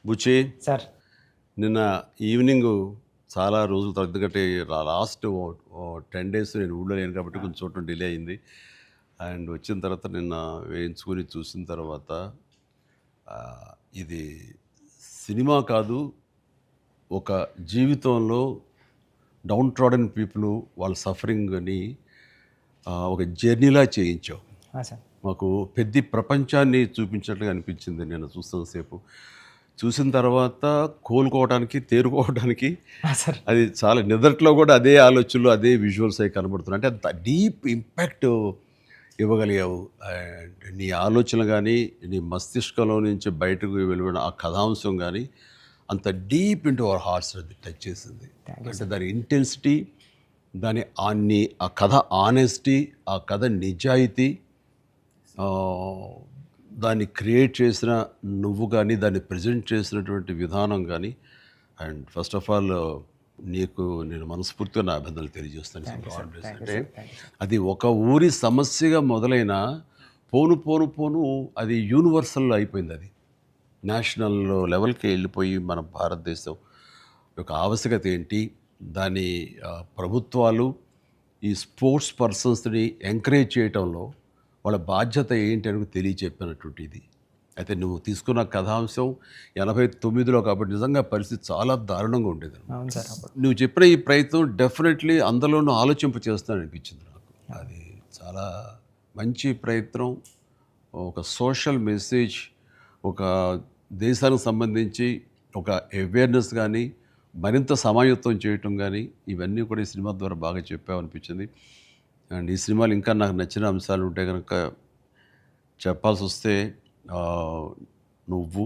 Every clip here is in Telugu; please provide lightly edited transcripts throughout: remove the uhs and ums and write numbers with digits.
బుచ్చి సార్. నిన్న ఈవినింగ్ చాలా రోజుల తర్వాత, ఎందుకంటే లాస్ట్ 10 days నేను ఊళ్ళో లేను కాబట్టి కొంచెం చూడటం డిలే అయింది. అండ్ వచ్చిన తర్వాత నిన్న వేయించుకొని చూసిన తర్వాత ఆ, ఇది సినిమా కాదు, ఒక జీవితంలో డౌన్ ట్రాడన్ పీపుల్ వాళ్ళ సఫరింగ్ అని ఒక జర్నీలా చేయించావు. సార్. మాకు పెద్ద ప్రపంచాన్ని చూపించినట్లుగా అనిపించింది నేను చూస్తున్నసేపు. చూసిన తర్వాత కోలుకోవడానికి, తేరుకోవడానికి సార్. అది చాలా నిద్రలో కూడా అదే ఆలోచనలు, అదే విజువల్స్ అవి కనబడుతున్నాయి. అంటే అంత డీప్ ఇంపాక్ట్ ఇవ్వగలిగావు. అండ్ నీ ఆలోచనలు కానీ, నీ మస్తిష్కంలో నుంచి బయటకు వెలువడిన ఆ కథాంశం కానీ అంత డీప్ ఇంటూ అవర్ హార్ట్స్ అది టచ్ చేసింది. అంటే దాని ఇంటెన్సిటీ, దాని ఆ కథ ఆనెస్టీ, ఆ కథ నిజాయితీ, దాన్ని క్రియేట్ చేసిన నువ్వు కానీ, దాన్ని ప్రజెంట్ చేసినటువంటి విధానం కానీ, అండ్ ఫస్ట్ ఆఫ్ ఆల్ నీకు నేను మనస్ఫూర్తిగా నా అభినందనలు తెలియజేస్తాను. అంటే అది ఒక ఊరి సమస్యగా మొదలైన పోను పోను పోను అది యూనివర్సల్ అయిపోయింది. అది నేషనల్ లెవెల్కి వెళ్ళిపోయి మన భారతదేశం యొక్క ఆవశ్యకత ఏంటి, దాని ప్రభుత్వాలు ఈ స్పోర్ట్స్ పర్సన్స్ని ఎంకరేజ్ చేయటంలో వాళ్ళ బాధ్యత ఏంటి అని తెలియచెప్పినటువంటి ఇది. అయితే నువ్వు తీసుకున్న కథాంశం 89లో కాబట్టి నిజంగా పరిస్థితి చాలా దారుణంగా ఉండేది. నువ్వు చెప్పిన ఈ ప్రయత్నం డెఫినెట్లీ అందులోనూ ఆలోచింప చేస్తాను అనిపించింది నాకు. అది చాలా మంచి ప్రయత్నం. ఒక సోషల్ మెసేజ్, ఒక దేశానికి సంబంధించి ఒక అవేర్నెస్ కానీ, మరింత సమాయత్తం చేయటం కానీ, ఇవన్నీ కూడా ఈ సినిమా ద్వారా బాగా చెప్పావనిపించింది. అండ్ ఈ సినిమాలు ఇంకా నాకు నచ్చిన అంశాలు ఉంటే కనుక చెప్పాల్సి వస్తే నువ్వు,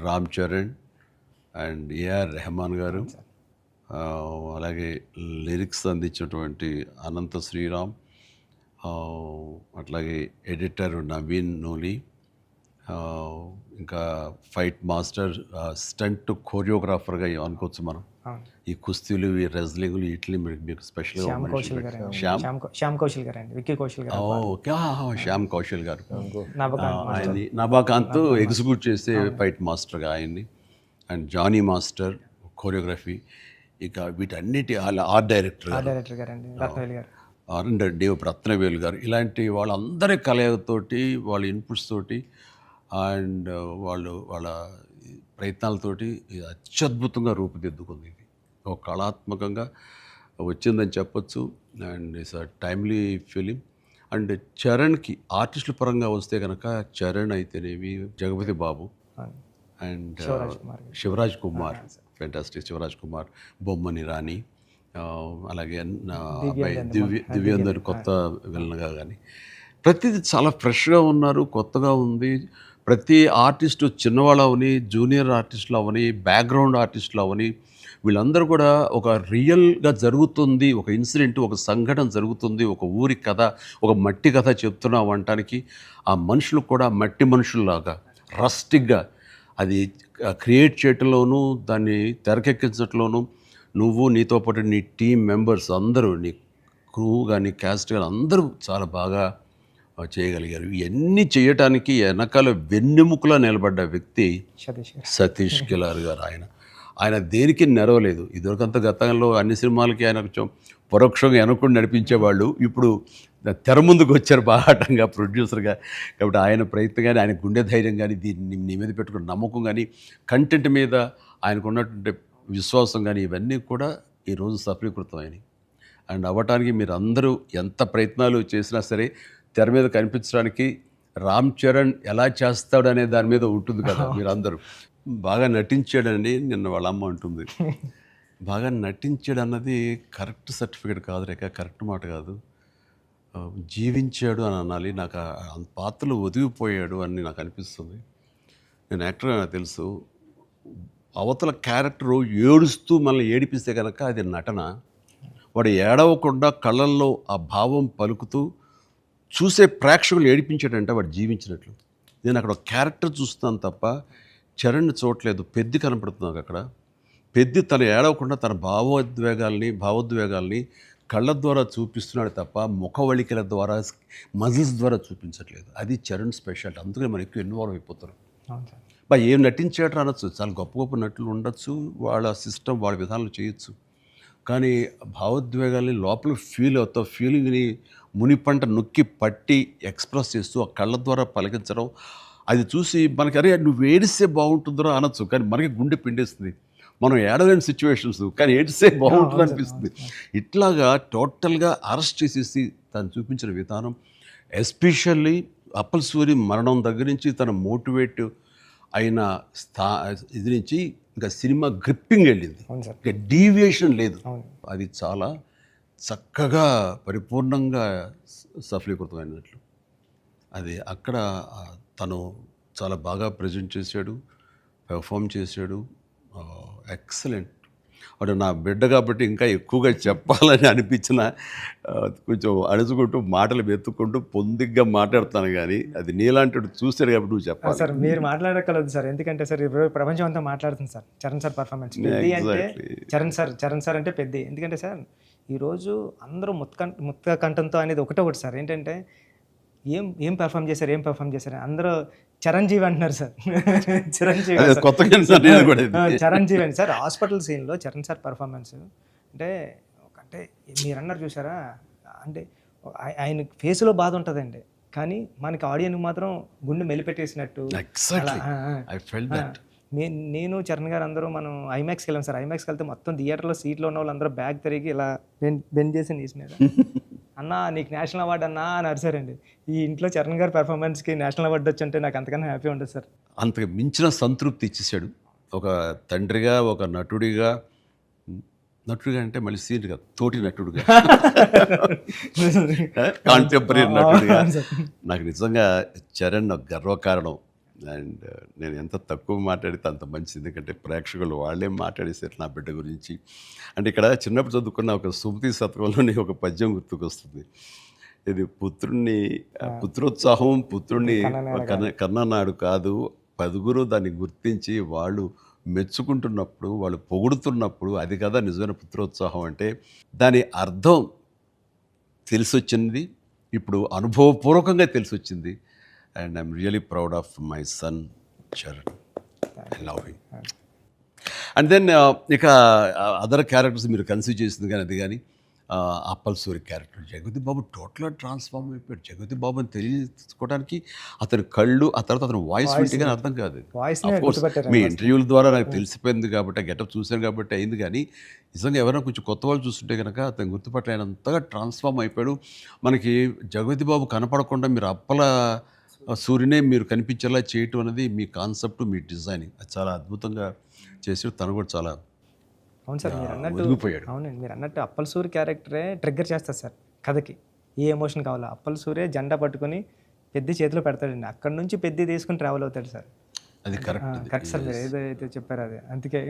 రామ్ చరణ్ అండ్ ఏఆర్ రెహమాన్ గారు, అలాగే లిరిక్స్ అందించినటువంటి అనంత శ్రీరామ్, అట్లాగే ఎడిటర్ నవీన్ నూలి, ఇంకా ఫైట్ మాస్టర్, స్టంట్ కోరియోగ్రాఫర్గా అనుకోవచ్చు మనం. ఈ కుస్తీలు, ఈ రెజ్లింగ్లు, వీటిని మీకు స్పెషల్గా శ్యామ్ కౌశల్ గారు అండి, విక్కీ కౌశల్ గారు. ఓకే, శ్యామ్ కౌశల్ గారు, ఆయన్ని నభాకాంత్ ఎగ్జిక్యూట్ చేసే ఫైట్ మాస్టర్గా ఆయన్ని, అండ్ జానీ మాస్టర్ కోరియోగ్రఫీ, ఇక వీటన్నిటి ఆర్ట్ డైరెక్టర్ దేవ్ రత్నవేలు గారు, ఇలాంటి వాళ్ళందరి కలయికతోటి, వాళ్ళ ఇన్పుట్స్ తోటి అండ్ వాళ్ళ ప్రయత్నాలతోటి అత్యద్భుతంగా రూపుదిద్దుకుంది. ఇది ఒక కళాత్మకంగా వచ్చిందని చెప్పొచ్చు. And it's a timely film. And చరణ్కి ఆర్టిస్టుల పరంగా వస్తే కనుక చరణ్ అయితేనేమి, జగపతి బాబు అండ్ శివరాజ్ కుమార్, ఫెంటాస్టిక్ శివరాజ్ కుమార్, బొమ్మని రాణి, అలాగే అబ్బాయి దివ్యేందర్ కొత్త విలన్గా కానీ ప్రతిదీ చాలా ఫ్రెష్గా ఉన్నారు, కొత్తగా ఉంది. ప్రతి ఆర్టిస్టు చిన్నవాళ్ళు అవని, జూనియర్ ఆర్టిస్టులు అవని, బ్యాక్గ్రౌండ్ ఆర్టిస్టులు అవని, వీళ్ళందరూ కూడా ఒక రియల్గా జరుగుతుంది, ఒక ఇన్సిడెంట్, ఒక సంఘటన జరుగుతుంది, ఒక ఊరి కథ, ఒక మట్టి కథ చెప్తున్నాం అనటానికి ఆ మనుషులు కూడా మట్టి మనుషుల్లాగా రస్టిక్గా అది క్రియేట్ చేయటంలోనూ, దాన్ని తెరకెక్కించడంలోనూ నువ్వు, నీతో పాటు నీ టీం మెంబర్స్ అందరూ, నీ క్రూ కానీ, క్యాస్ట్ కానీ అందరూ చాలా బాగా చేయగలిగారు. ఇవన్నీ చేయటానికి వెనకాల వెన్నెముకలా నిలబడ్డ వ్యక్తి సతీష్ కిలార్ గారు. ఆయన దేనికి నెరవలేదు. ఇదివరకంత గతంలో అన్ని సినిమాలకి ఆయన కొంచెం పరోక్షంగా వెనకుండా నడిపించేవాళ్ళు. ఇప్పుడు తెర ముందుకు వచ్చారు బాహాటంగా ప్రొడ్యూసర్గా. కాబట్టి ఆయన ప్రయత్నం కానీ, ఆయన గుండె ధైర్యం కానీ, దీన్ని నీ మీద పెట్టుకున్న నమ్మకం కానీ, కంటెంట్ మీద ఆయనకు ఉన్నటువంటి విశ్వాసం కానీ, ఇవన్నీ కూడా ఈరోజు సఫలీకృతం అయినాయి. అండ్ అవ్వటానికి మీరు అందరూ ఎంత ప్రయత్నాలు చేసినా సరే తెర మీద కనిపించడానికి రామ్ చరణ్ ఎలా చేస్తాడు అనే దాని మీద ఉంటుంది కదా. మీరందరూ బాగా నటించాడని నిన్న వాళ్ళ అమ్మ అంటుంది. బాగా నటించాడు అన్నది కరెక్ట్ సర్టిఫికేట్ కాదు రేఖ, కరెక్ట్ మాట కాదు. జీవించాడు అని అనాలి. నాకు పాత్రలు ఒదిగిపోయాడు అని నాకు అనిపిస్తుంది. నేను యాక్టర్ నాకు తెలుసు. అవతల క్యారెక్టరు ఏడుస్తూ మనల్ని ఏడిపిస్తే కనుక అది నటన. వాడు ఏడవకుండా కళ్ళల్లో ఆ భావం పలుకుతూ చూసే ప్రేక్షకులు ఏడిపించాడంటే వాడు జీవించినట్లు. నేను అక్కడ ఒక క్యారెక్టర్ చూస్తాను తప్ప చరణ్ని చూడలేదు. పెద్ది కనపడుతుంది అక్కడ. పెద్ది తను ఏడవకుండా తన భావోద్వేగాల్ని కళ్ళ ద్వారా చూపిస్తున్నాడు తప్ప ముఖవళికల ద్వారా, మజిల్స్ ద్వారా చూపించట్లేదు. అది చరణ్ స్పెషాలిటీ. అందుకని మనం ఎక్కువ ఇన్వాల్వ్ అయిపోతారు. ఏం నటించాడు అనొచ్చు, చాలా గొప్ప గొప్ప నటులు ఉండొచ్చు, వాళ్ళ సిస్టమ్ వాళ్ళ విధానాలు చేయొచ్చు. కానీ భావోద్వేగాల్ని లోపల ఫీల్ అవుతావు, ఫీలింగ్ని మునిపంట నొక్కి పట్టి ఎక్స్ప్రెస్ చేస్తూ ఆ కళ్ళ ద్వారా పలికించడం, అది చూసి మనకి అరే నువ్వు ఏడిస్తే బాగుంటుందో అనొచ్చు, కానీ మనకి గుండె పిండేస్తుంది. మనం ఏడలేని సిచ్యువేషన్స్, కానీ ఏడిస్తే బాగుంటుంది అనిపిస్తుంది. ఇట్లాగా టోటల్గా అరెస్ట్ చేసేసి తను చూపించిన విధానం, ఎస్పెషల్లీ అప్పల్ సూరి మరణం దగ్గర నుంచి తన మోటివేట్ అయిన ఇది నుంచి ఇంకా సినిమా గ్రిప్పింగ్ వెళ్ళింది, అవును సార్. ఇంకా డీవియేషన్ లేదు. అవును. అది చాలా చక్కగా పరిపూర్ణంగా సఫలీకృతమైనట్లు. అది అక్కడ తను చాలా బాగా ప్రజెంట్ చేశాడు, పెర్ఫామ్ చేశాడు. ఎక్సలెంట్. వాడు నా బిడ్డ కాబట్టి ఇంకా ఎక్కువగా చెప్పాలని అనిపించిన కొంచెం అణుచుకుంటూ మాటలు వెతుక్కుంటూ పొందిగ్గా మాట్లాడుతాను, కానీ అది నీలాంటి చూశాడు కాబట్టి నువ్వు చెప్పాలి. సార్ మీరు మాట్లాడగలదు సార్, ఎందుకంటే సార్ ఇప్పుడు ప్రపంచం అంతా మాట్లాడుతుంది సార్ చరణ్ సార్ పర్ఫార్మెన్స్. పెద్ద అంటే చరణ్ సార్ అంటే పెద్ద. ఎందుకంటే సార్ ఈరోజు అందరూ ముక్త కంఠంతో అనేది ఒకటి సార్, ఏంటంటే ఏం పెర్ఫామ్ చేశారు అందరూ చిరంజీవి అంటున్నారు సార్. చిరంజీవి చిరంజీవి అండి సార్. హాస్పిటల్ సీన్లో చరణ్ సార్ పర్ఫార్మెన్స్ అంటే మీరు అన్నారు చూసారా, అంటే ఆయన ఫేస్లో బాధ ఉంటుందండి, కానీ మనకి ఆడియన్కి మాత్రం గుండె మెలిపెట్టేసినట్టు. నేను చరణ్ గారు అందరూ మనం ఐమాక్స్కి వెళ్ళాం సార్. ఐమాక్స్కి వెళ్తే మొత్తం థియేటర్లో సీట్లో ఉన్న వాళ్ళందరూ బ్యాగ్ తిరిగి ఇలా బెండ్ చేసి నీస్ మీద అన్నా నీకు నేషనల్ అవార్డు అన్నా అని అరిసారండి. ఈ ఇంట్లో చరణ్ గారి పెర్ఫార్మెన్స్కి నేషనల్ అవార్డు వచ్చి నాకు అంతకన్నా హ్యాపీ ఉంటుంది సార్. అంతకు మించిన సంతృప్తి ఇచ్చేసాడు. ఒక తండ్రిగా, ఒక నటుడిగా అంటే మళ్ళీ సీనియర్ కాదు, తోటి నటుడుగా, కాంటెంపరీ నటుడిగా నాకు నిజంగా చరణ్ గర్వకారణం. అండ్ నేను ఎంత తక్కువ మాట్లాడితే అంత మంచిది, ఎందుకంటే ప్రేక్షకులు వాళ్ళే మాట్లాడేసారు నా బిడ్డ గురించి. అంటే ఇక్కడ చిన్నప్పుడు చదువుకున్న ఒక సుమతి శతకంలోని ఒక పద్యం గుర్తుకొస్తుంది. ఇది పుత్రోత్సాహం పుత్రుణ్ణి కన్ననాడు కాదు, పదుగురు దాన్ని గుర్తించి వాళ్ళు మెచ్చుకుంటున్నప్పుడు, వాళ్ళు పొగుడుతున్నప్పుడు అది కదా నిజమైన పుత్రోత్సాహం అంటే. దాని అర్థం తెలిసొచ్చింది, ఇప్పుడు అనుభవపూర్వకంగా తెలిసొచ్చింది. And I'm really proud of my son, Charan. I love him. And then ఇక అదర్ క్యారెక్టర్స్ మీరు కన్సిడర్ చేసింది కానీ అది కానీ అప్పల్ సూరి క్యారెక్టర్ జగపతి బాబు టోటల్గా ట్రాన్స్ఫార్మ్ అయిపోయాడు. జగపతి బాబు అని తెలియకోవడానికి అతని కళ్ళు, ఆ తర్వాత అతని వాయిస్ వింటే కానీ అర్థం కాదు. మీ ఇంటర్వ్యూల ద్వారా నాకు తెలిసిపోయింది కాబట్టి, గెటప్ చూశాను కాబట్టి అయింది. కానీ నిజంగా ఎవరైనా కొంచెం కొత్త వాళ్ళు చూస్తుంటే కనుక అతను గుర్తుపట్టలేనంతగా ట్రాన్స్ఫార్మ్ అయిపోయాడు. మనకి జగపతి బాబు కనపడకుండా మీరు అప్పల సూర్యనే మీరు కనిపించేలా చేయటం అనేది మీ కాన్సెప్ట్, మీ డిజైనింగ్, అది చాలా అద్భుతంగా చేసి తను కూడా చాలా అవును సార్. మీరు అన్నట్టు అవునండి, మీరు అన్నట్టు అప్పల్ సూర్య క్యారెక్టరే ట్రిగ్గర్ చేస్తారు సార్ కథకి. ఏ ఎమోషన్ కావాలో అప్పల్ సూర్య జెండా పట్టుకొని పెద్ద చేతిలో పెడతాడండి, అక్కడ నుంచి పెద్ద తీసుకుని ట్రావెల్ అవుతాడు సార్. అది కరెక్ట్ సార్, మీరు ఏదైతే చెప్పారో అది. అందుకే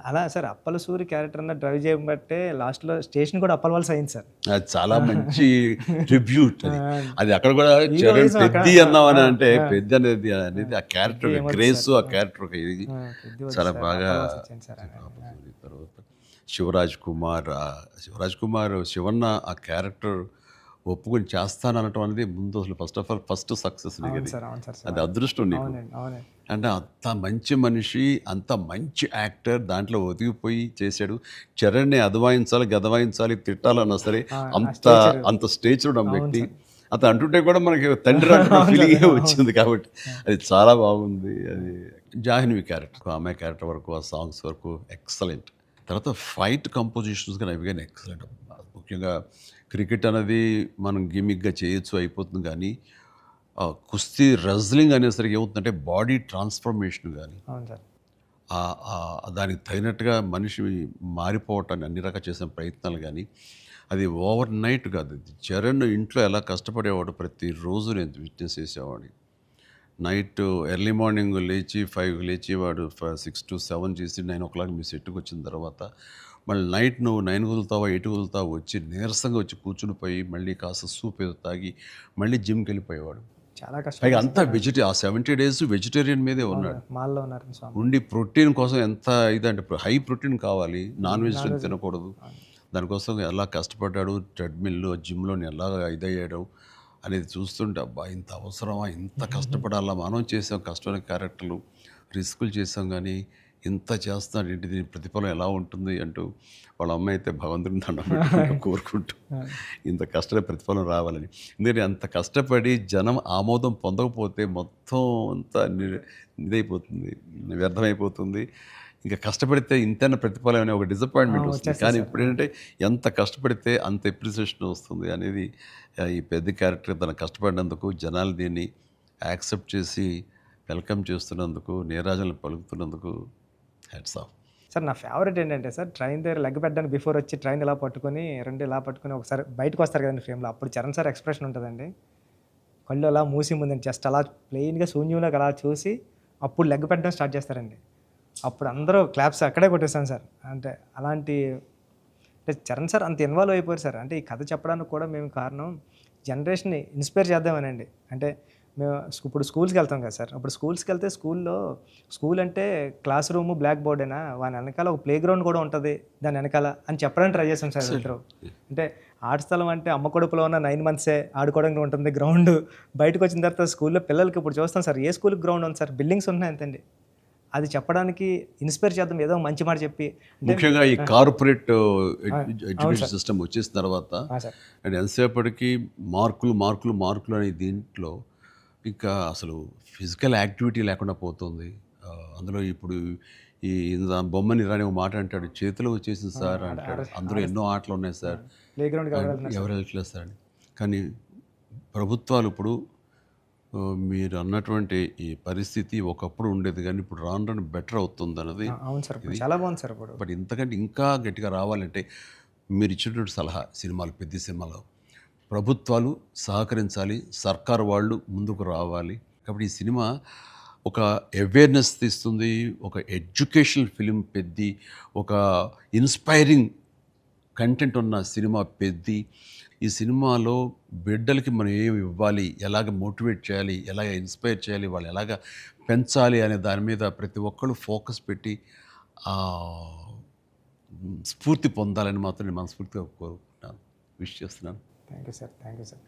అలా సార్ అప్పల సూరి క్యారెక్టర్ అన్న డ్రైవ్ చేయబట్టే లాస్ట్లో స్టేషన్ కూడా అప్పల వలస అయింది సార్. అది చాలా మంచి ట్రిబ్యూట్. అది అక్కడ కూడా చరణ్ పెద్ది అన్నామని అంటే పెద్ద అనేది ఆ క్యారెక్టర్ గ్రేస్, ఆ క్యారెక్టర్ ఇది చాలా బాగా. తర్వాత శివరాజ్ కుమార్ శివన్న ఆ క్యారెక్టర్ ఒప్పుకొని చేస్తాననటం అనేది ముందు అసలు ఫస్ట్ సక్సెస్ నీకు, అది అదృష్టం నీకు. అంటే అంత మంచి మనిషి, అంత మంచి యాక్టర్, దాంట్లో ఒదిగిపోయి చేశాడు. చరణ్ని అదవాయించాలి, గదవాయించాలి, తిట్టాలన్నా సరే అంత స్టేజ్ ఉన్న వ్యక్తి. అతను అంటుంటే కూడా మనకి తండ్రి ఫీలింగ్ వచ్చింది కాబట్టి అది చాలా బాగుంది. అది జాహ్నవి క్యారెక్టర్, ఆమె క్యారెక్టర్ వరకు, ఆ సాంగ్స్ వరకు ఎక్సలెంట్. తర్వాత ఫైట్ కంపోజిషన్స్ కానీ అవి కానీ ఎక్సలెంట్. ముఖ్యంగా క్రికెట్ అనేది మనం గిమిక్గా చేయొచ్చు, అయిపోతుంది. కానీ కుస్తీ రెజ్లింగ్ అనేసరికి ఏమవుతుందంటే బాడీ ట్రాన్స్ఫర్మేషన్ కానీ దానికి తగినట్టుగా మనిషి మారిపోవటాన్ని అన్ని రకాల చేసిన ప్రయత్నాలు కానీ అది ఓవర్ నైట్ కాదు. అది చరణ్ ఇంట్లో ఎలా కష్టపడేవాడు, ప్రతిరోజు నేను విట్నెస్ చేసేవాడిని. నైట్ ఎర్లీ మార్నింగ్ లేచి 5 లేచి వాడు 6 to 7 చేసి 9 o'clock మీ సెట్కి వచ్చిన తర్వాత మళ్ళీ నైట్ నువ్వు 9 కుదులుతావా 8 కుదులుతావా వచ్చి నీరసంగా వచ్చి కూర్చుని పోయి మళ్ళీ కాస్త సూప్ ఏదో తాగి మళ్ళీ జిమ్కి వెళ్ళిపోయేవాడు. చాలా కష్టం. పైగా అంతా ఆ 70 days వెజిటేరియన్ మీదే ఉన్నాడు. ఉండి ప్రోటీన్ కోసం ఎంత ఇదంటే హై ప్రోటీన్ కావాలి, నాన్ వెజిటేరియన్ తినకూడదు. దానికోసం ఎలా కష్టపడ్డాడు, ట్రెడ్మిల్ జిమ్లో ఎలా ఇదయ్యాడు. అనేది చూస్తుంటే అబ్బా ఇంత అవసరమా, ఇంత కష్టపడాలా, మనం చేసాం కష్టమైన క్యారెక్టర్లు, రిస్కులు చేసాం కానీ ఇంత చేస్తున్నాడు ఏంటి, దీని ప్రతిఫలం ఎలా ఉంటుంది అంటూ వాళ్ళ అమ్మ అయితే భగవంతుని దండం పెట్టుకుంటూ కోరుకుంటూ ఇంత కష్టమైన ప్రతిఫలం రావాలని. ఎందుకంటే అంత కష్టపడి జనం ఆమోదం పొందకపోతే మొత్తం అంతా ఇదైపోతుంది, వ్యర్థమైపోతుంది. ఇంకా కష్టపడితే ఇంతైనా ప్రతిఫలం అనే ఒక డిసప్పాయింట్మెంట్ వస్తుంది. కానీ ఇప్పుడు ఏంటంటే ఎంత కష్టపడితే అంత ఎప్రిసియేషన్ వస్తుంది అనేది ఈ పెద్ద క్యారెక్టర్ తన కష్టపడినందుకు, జనాలు దీన్ని యాక్సెప్ట్ చేసి వెల్కమ్ చేస్తున్నందుకు, నీరాజనలు పలుకుతున్నందుకు హ్యాట్స్ ఆఫ్. సార్ నా ఫేవరెట్ ఏంటంటే సార్, ట్రైన్ దగ్గర లెగ్ పెట్టడానికి బిఫోర్ వచ్చి ట్రైన్ ఇలా పట్టుకొని రెండు ఇలా పట్టుకొని ఒకసారి బయటకు వస్తారు కదండి ఫ్రేమ్లో, అప్పుడు చరణ్ సార్ ఎక్స్ప్రెషన్ ఉంటుందండి. కళ్ళు అలా మూసి ముందండి జస్ట్ అలా ప్లెయిన్గా శూన్యంలోకి అలా చూసి అప్పుడు లెగ్ పెట్టడం స్టార్ట్ చేస్తారండి. అప్పుడు అందరూ క్లాప్స్ అక్కడే కొట్టేస్తాను సార్. అంటే అలాంటి అంటే చరణ్ సార్ అంత ఇన్వాల్వ్ అయిపోయారు సార్. అంటే ఈ కథ చెప్పడానికి కూడా మేము కారణం జనరేషన్ని ఇన్స్పైర్ చేద్దామనండి. అంటే మేము ఇప్పుడు స్కూల్స్కి వెళ్తాం కదా సార్, అప్పుడు స్కూల్స్కి వెళ్తే స్కూల్ అంటే క్లాస్ రూము బ్లాక్ బోర్డేనా, వాని వెనకాల ఒక ప్లే గ్రౌండ్ కూడా ఉంటుంది దాని వెనకాల అని చెప్పడానికి ట్రై చేస్తాం సార్ ఇద్దరు. అంటే ఆట స్థలం అంటే అమ్మ కడుపులో ఉన్న 9 months ఆడుకోవడానికి ఉంటుంది గ్రౌండ్. బయటకు వచ్చిన తర్వాత స్కూల్లో పిల్లలకి ఇప్పుడు చూస్తాం సార్, ఏ స్కూల్కి గ్రౌండ్ ఉంది సార్, బిల్డింగ్స్ ఉన్నాయి అంతండి. అది చెప్పడానికి ఇన్స్పైర్ చేద్దాం, ఏదో మంచి మాట చెప్పి. ముఖ్యంగా ఈ కార్పొరేట్ ఎడ్యుకేషన్ సిస్టమ్ వచ్చేసిన తర్వాత అండ్ ఎంతసేపటికి మార్కులు అనే దీంట్లో ఇంకా అసలు ఫిజికల్ యాక్టివిటీ లేకుండా పోతుంది. అందులో ఇప్పుడు ఈ బొమ్మని రాని ఒక మాట అంటాడు, చేతిలో వచ్చేసింది సార్ అంటాడు. అందులో ఎన్నో ఆటలు ఉన్నాయి సార్, ప్లే గ్రౌండ్ ఎవరు వెళ్ళట్లేదు సార్. కానీ ప్రభుత్వాలు ఇప్పుడు మీరు అన్నటువంటి ఈ పరిస్థితి ఒకప్పుడు ఉండేది కానీ ఇప్పుడు రాను బెటర్ అవుతుంది అన్నది. అవును సార్, చాలా బాగుంది సార్. ఇప్పుడు బట్ ఇంతకంటే ఇంకా గట్టిగా రావాలంటే మీరు ఇచ్చినటువంటి సలహా, సినిమాలు పెద్ద సినిమాలు ప్రభుత్వాలు సహకరించాలి, సర్కారు వాళ్ళు ముందుకు రావాలి. కాబట్టి ఈ సినిమా ఒక అవేర్నెస్ తీస్తుంది, ఒక ఎడ్యుకేషనల్ ఫిలిం పెద్ది, ఒక ఇన్స్పైరింగ్ కంటెంట్ ఉన్న సినిమా పెద్ది. ఈ సినిమాలో బిడ్డలకి మనం ఏమి ఇవ్వాలి, ఎలాగ మోటివేట్ చేయాలి, ఎలాగ ఇన్స్పైర్ చేయాలి, వాళ్ళు ఎలాగ పెంచాలి అనే దాని మీద ప్రతి ఒక్కళ్ళు ఫోకస్ పెట్టి స్ఫూర్తి పొందాలని మాత్రం నేను మనస్ఫూర్తిగా కోరుకుంటున్నాను, విష్ చేస్తున్నాను. Thank you sir.